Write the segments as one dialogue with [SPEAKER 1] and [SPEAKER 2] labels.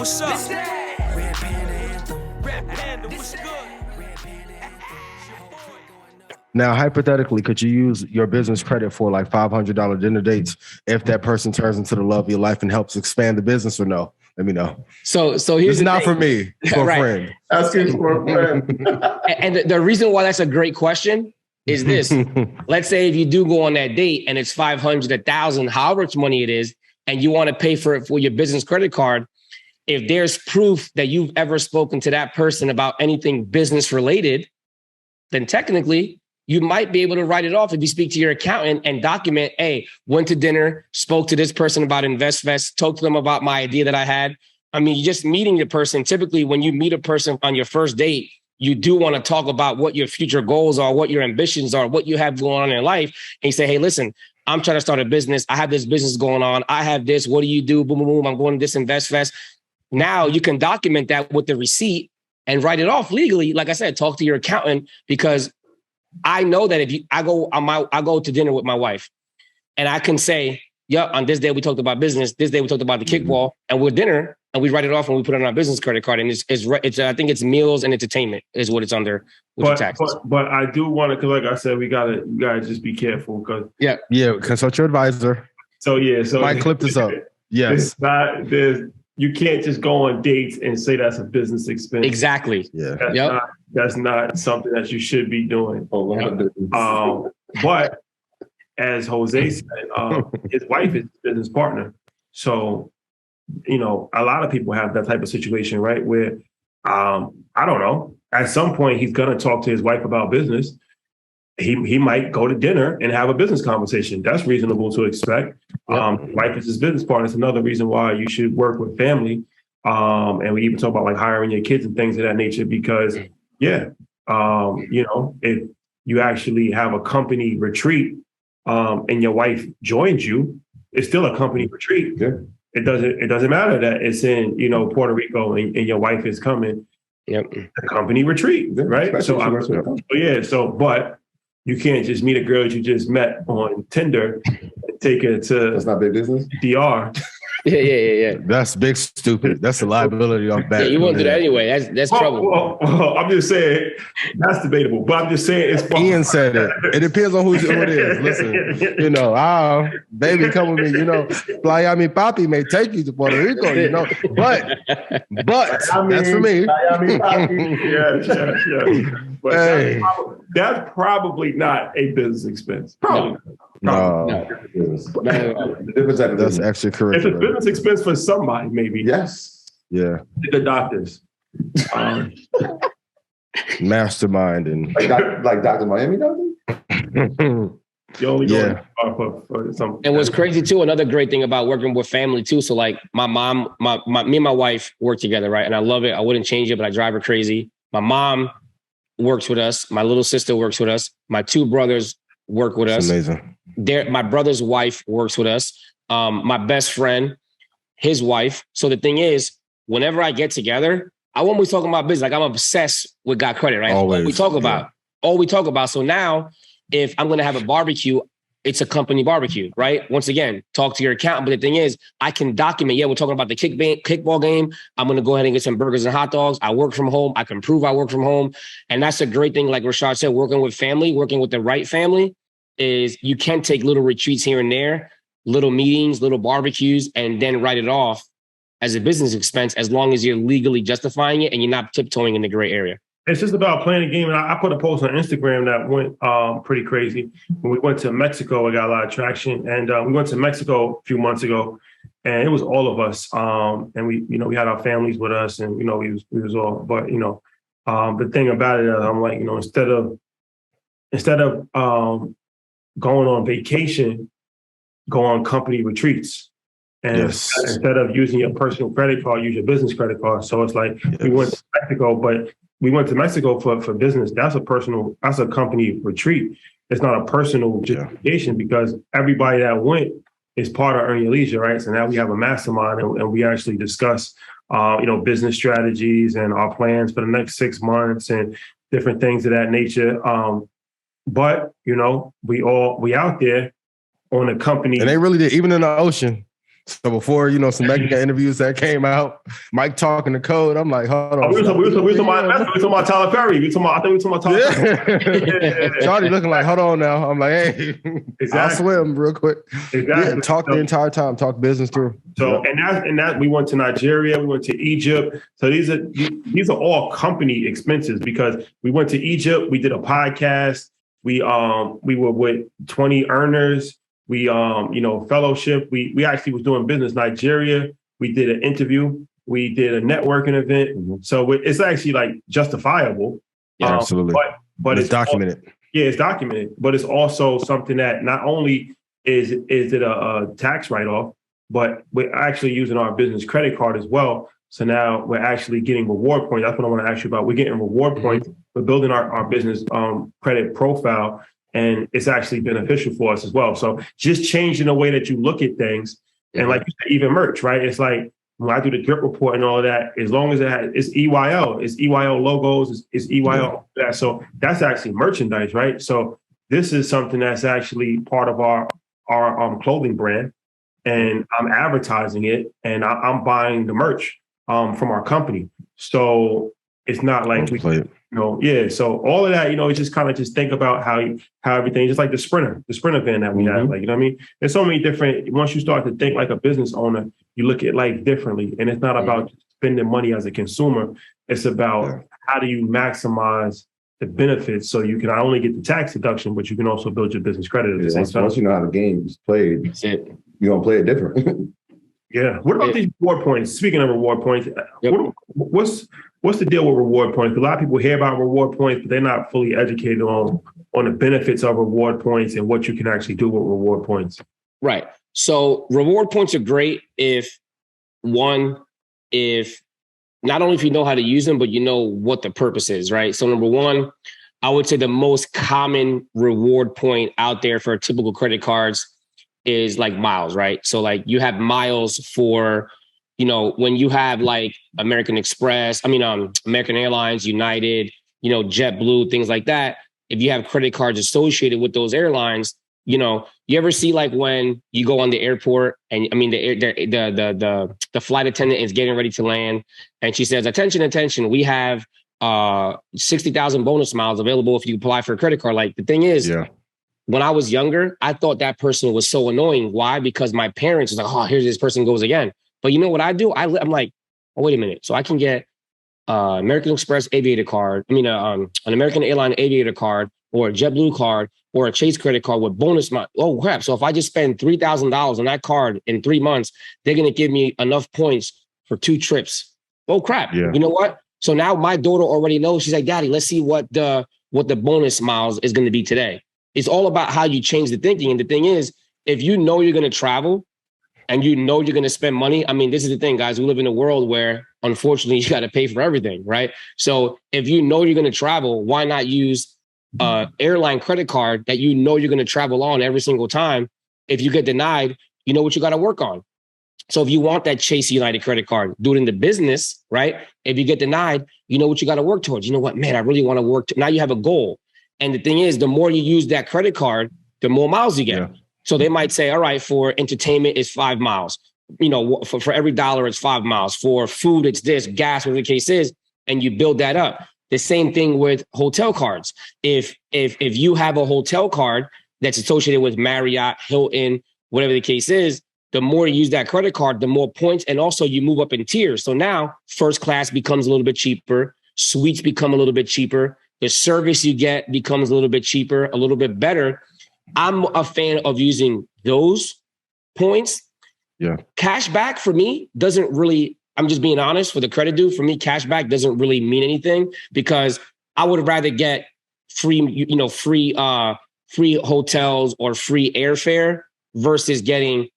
[SPEAKER 1] what's up? Red Panda Anthem. Red Panda, what's good?
[SPEAKER 2] Now, hypothetically, could you use your business credit for like $500 dinner dates if that person turns into the love of your life and helps expand the business, or no? Let me know.
[SPEAKER 3] So here's
[SPEAKER 2] it's not for me, for
[SPEAKER 3] right.
[SPEAKER 2] a friend.
[SPEAKER 4] Asking for a friend.
[SPEAKER 3] And the reason why that's a great question is this. Let's say if you do go on that date and it's 500, 1,000, however much money it is, and you want to pay for it for your business credit card, if there's proof that you've ever spoken to that person about anything business related, then technically you might be able to write it off if you speak to your accountant and document, hey, went to dinner, spoke to this person about InvestFest, talked to them about my idea that I had. I mean, just meeting the person, typically when you meet a person on your first date, you do want to talk about what your future goals are, what your ambitions are, what you have going on in life. And you say, hey, listen, I'm trying to start a business. I have this business going on. I have this. What do you do? Boom, boom, boom. I'm going to this InvestFest. Now you can document that with the receipt and write it off legally. Like I said, talk to your accountant, because I know that if I go to dinner with my wife and I can say, yeah, on this day we talked about business, this day we talked about the kickball, and we're dinner and we write it off and we put it on our business credit card. And it's I think it's meals and entertainment is what it's under with your taxes.
[SPEAKER 4] But I do want to, because like I said, you gotta just be careful, because
[SPEAKER 2] consult your advisor.
[SPEAKER 4] So
[SPEAKER 2] might clip this up. Yes.
[SPEAKER 4] You can't just go on dates and say that's a business expense.
[SPEAKER 3] Exactly.
[SPEAKER 4] Yeah. That's not something that you should be doing. But as Jose said, his wife is his business partner. So, a lot of people have that type of situation, right? Where, I don't know, at some point he's going to talk to his wife about business. He might go to dinner and have a business conversation. That's reasonable to expect. Wife is his business partner. It's another reason why you should work with family. And we even talk about like hiring your kids and things of that nature, because if you actually have a company retreat and your wife joins you, it's still a company retreat.
[SPEAKER 2] Yeah.
[SPEAKER 4] It doesn't matter that it's in, Puerto Rico and your wife is coming.
[SPEAKER 3] Yep.
[SPEAKER 4] A company retreat, right? But you can't just meet a girl that you just met on Tinder and take her to
[SPEAKER 2] that's not big business.
[SPEAKER 4] DR.
[SPEAKER 3] Yeah.
[SPEAKER 2] That's big stupid. That's a liability off back.
[SPEAKER 3] Yeah, you won't do that anyway. That's trouble.
[SPEAKER 4] Well, I'm just saying that's debatable. But I'm just saying it's fun.
[SPEAKER 2] Ian said it. It depends on who it is. Listen, baby, come with me. Playa Mi Papi may take you to Puerto Rico. But that's for me.
[SPEAKER 4] Playa Mi Papi. Yes. But that's probably not a business expense. Probably.
[SPEAKER 2] No. That's extracurricular.
[SPEAKER 4] It's a business expense for somebody, maybe.
[SPEAKER 2] Yes. Yeah.
[SPEAKER 4] The doctors.
[SPEAKER 2] Mastermind and
[SPEAKER 5] like Dr. Miami does.
[SPEAKER 4] You only go for something.
[SPEAKER 3] And what's crazy too, another great thing about working with family too. So like my mom, me and my wife work together, right? And I love it. I wouldn't change it, but I drive her crazy. My mom works with us. My little sister works with us. My two brothers work with us.
[SPEAKER 2] Amazing.
[SPEAKER 3] My brother's wife works with us. My best friend, his wife. So the thing is, whenever I get together, I won't be talking about business. Like I'm obsessed with Got Credit, right?
[SPEAKER 2] Always.
[SPEAKER 3] All we talk about. So now if I'm going to have a barbecue, it's a company barbecue, right? Once again, talk to your accountant. But the thing is, I can document, we're talking about the kickball game. I'm going to go ahead and get some burgers and hot dogs. I work from home. I can prove I work from home. And that's a great thing. Like Rashad said, working with the right family is you can take little retreats here and there, little meetings, little barbecues, and then write it off as a business expense as long as you're legally justifying it and you're not tiptoeing in the gray area.
[SPEAKER 4] It's just about playing the game. And I put a post on Instagram that went pretty crazy. When we went to Mexico, it got a lot of traction. And we went to Mexico a few months ago, and it was all of us. And we had our families with us, and, we was all, but, the thing about it, I'm like, instead of going on vacation, go on company retreats. And instead of using your personal credit card, use your business credit card. So it's like we went to Mexico, but we went to Mexico for business. That's a company retreat. It's not a personal justification because everybody that went is part of Earn Your Leisure, right? So now we have a mastermind and we actually discuss, business strategies and our plans for the next 6 months and different things of that nature. But, we out there on a company.
[SPEAKER 2] And they really did, even in the ocean. So before, some Megan interviews that came out, Mike talking the code, I'm like, hold on.
[SPEAKER 4] We were talking about Tyler Perry. I think we were talking about Tyler Perry.
[SPEAKER 2] Shawty looking like, hold on now. I'm like, hey, I'll swim real quick.
[SPEAKER 4] Exactly.
[SPEAKER 2] Yeah, talk the entire time. Talk business too.
[SPEAKER 4] So, and that we went to Nigeria, we went to Egypt. So these are all company expenses because we went to Egypt, we did a podcast, we were with 20 earners. We, fellowship. We actually was doing business. Nigeria. We did an interview. We did a networking event. Mm-hmm. So it's actually like justifiable.
[SPEAKER 2] Yeah, absolutely.
[SPEAKER 4] But
[SPEAKER 2] it's documented.
[SPEAKER 4] It's documented. But it's also something that not only is it a tax write-off, but we're actually using our business credit card as well. So now we're actually getting reward points. That's what I want to ask you about. We're getting reward points. We're building our business credit profile. And it's actually beneficial for us as well. So just changing the way that you look at things. And like you said, even merch, right? It's like when I do the drip report and all of that, as long as it's EYL, it's EYL logos, it's EYL. That. So that's actually merchandise, right? So this is something that's actually part of our clothing brand. And I'm advertising it and I'm buying the merch from our company. So it's not like so all of that, it's just kind of just think about how everything, just like the sprinter van that we have, like, you know what I mean? There's so many different, once you start to think like a business owner, you look at life differently. And it's not about spending money as a consumer. It's about how do you maximize the benefits so you can not only get the tax deduction, but you can also build your business credit at the same time.
[SPEAKER 5] Once you know how the game is played, you're going to play it different.
[SPEAKER 4] Yeah. What about these reward points? Speaking of reward points, what's the deal with reward points? A lot of people hear about reward points, but they're not fully educated on the benefits of reward points and what you can actually do with reward points.
[SPEAKER 3] Right. So reward points are great if not only if you know how to use them, but you know what the purpose is, right? So number one, I would say the most common reward point out there for typical credit cards is like miles, right? So like you have miles for, when you have like American Airlines, United, JetBlue, things like that. If you have credit cards associated with those airlines, you ever see like when you go on the airport and the flight attendant is getting ready to land and she says, attention, we have 60,000 bonus miles available if you apply for a credit card. Like the thing is, when I was younger, I thought that person was so annoying. Why? Because my parents was like, oh, here's this person goes again. But you know what I do? I'm like, oh, wait a minute. So I can get American Express Aviator card. An American Airline Aviator card or a JetBlue card or a Chase credit card with bonus miles. Oh, crap. So if I just spend $3,000 on that card in 3 months, they're going to give me enough points for 2 trips. Oh, crap. Yeah. You know what? So now my daughter already knows. She's like, Daddy, let's see what the bonus miles is going to be today. It's all about how you change the thinking. And the thing is, if you know you're going to travel and you know you're going to spend money, this is the thing, guys. We live in a world where, unfortunately, you got to pay for everything, right? So if you know you're going to travel, why not use an airline credit card that you know you're going to travel on every single time? If you get denied, you know what you got to work on. So if you want that Chase United credit card, do it in the business, right? If you get denied, you know what you got to work towards. You know what, man, I really want to work. Now you have a goal. And the thing is, the more you use that credit card, the more miles you get. Yeah. So they might say, all right, for entertainment, it's 5 miles. For every dollar, it's 5 miles. For food, it's this, gas, whatever the case is. And you build that up. The same thing with hotel cards. If you have a hotel card that's associated with Marriott, Hilton, whatever the case is, the more you use that credit card, the more points. And also you move up in tiers. So now first class becomes a little bit cheaper. Suites become a little bit cheaper. The service you get becomes a little bit cheaper, a little bit better. I'm a fan of using those points. Yeah. Cash back for me doesn't really, I'm just being honest, for the credit dude, for me, cash back doesn't really mean anything because I would rather get free hotels or free airfare versus getting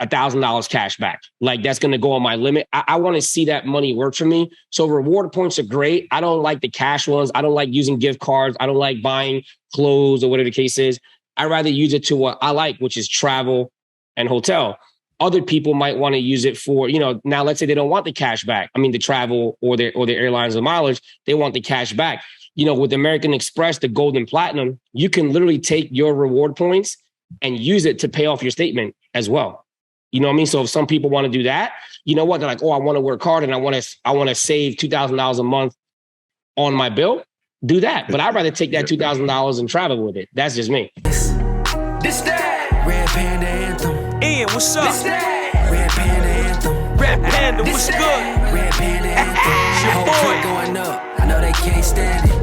[SPEAKER 3] $1,000 cash back. Like that's going to go on my limit. I want to see that money work for me. So reward points are great. I don't like the cash ones. I don't like using gift cards. I don't like buying clothes or whatever the case is. I'd rather use it to what I like, which is travel and hotel. Other people might want to use it for, now let's say they don't want the cash back. The travel or the airlines or mileage, they want the cash back. With American Express, the gold and platinum, you can literally take your reward points and use it to pay off your statement as well. You know what I mean? So if some people want to do that, you know what? They're like, oh, I want to work hard and I want to save $2,000 a month on my bill. Do that. But I'd rather take that $2,000 and travel with it. That's just me.
[SPEAKER 1] This that Red Panda Anthem. Ian, what's up? This that Red Panda Anthem. Red Panda, what's good? Red Panda Anthem. Your boy going up. I know they can't stand it.